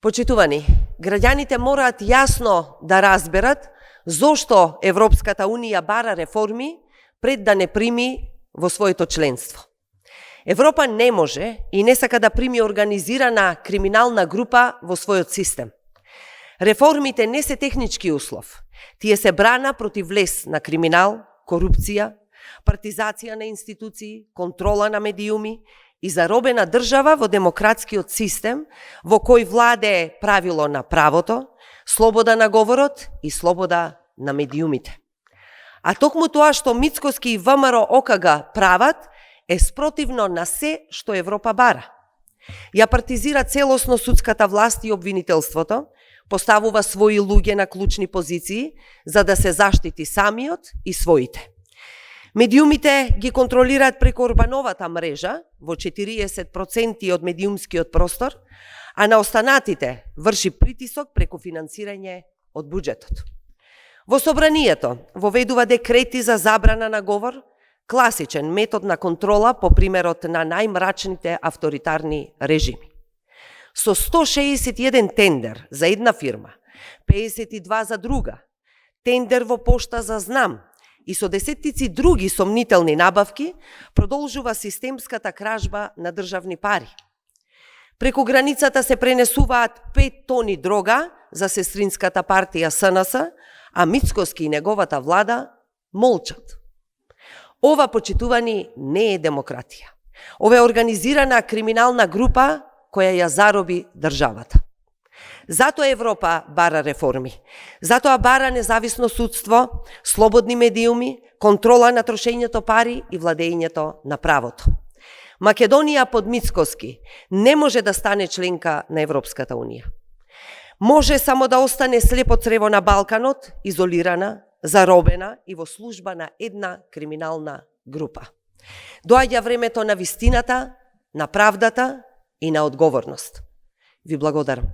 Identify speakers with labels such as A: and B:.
A: Почитувани, граѓаните мораат јасно да разберат зошто Европската Унија бара реформи пред да не прими во своето членство. Европа не може и не сака да прими организирана криминална група во својот систем. Реформите не се технички услов. Тие се брана против лес на криминал, корупција, партизација на институции, контрола на медиуми и заробена држава во демократскиот систем во кој владее правило на правото, слобода на говорот и слобода на медиумите. А токму тоа што Мицкоски и ВМРО-ОКГ прават е спротивно на се што Европа бара. Ја партизира целосно судската власт и обвинителството, поставува своји луѓе на клучни позиции за да се заштити самиот и своите. Медиумите ги контролираат преку Орбановата мрежа во 40% од медиумскиот простор, а на останатите врши притисок преку финансирање од буџетот. Во собранието воведува декрети за забрана на говор, класичен метод на контрола по примерот на најмрачните авторитарни режими. Со 161 тендер за една фирма, 52 за друга, тендер во пошта за знам и со десеттици други сомнителни набавки, продолжува системската кражба на државни пари. Преку границата се пренесуваат 5 тони дрога за сестринската партија СНС, а Мицкоски и неговата влада молчат. Ова, почитувани, не е демократија. Ова е организирана криминална група која ја зароби државата. Затоа Европа бара реформи. Затоа бара независно судство, слободни медиуми, контрола на трошењето пари и владењето на правото. Македонија под Мицкоски не може да стане членка на Европската Унија. Може само да остане слепо црево на Балканот, изолирана, заробена и во служба на една криминална група. Доаѓа времето на вистината, на правдата и на одговорност. Ви благодарам.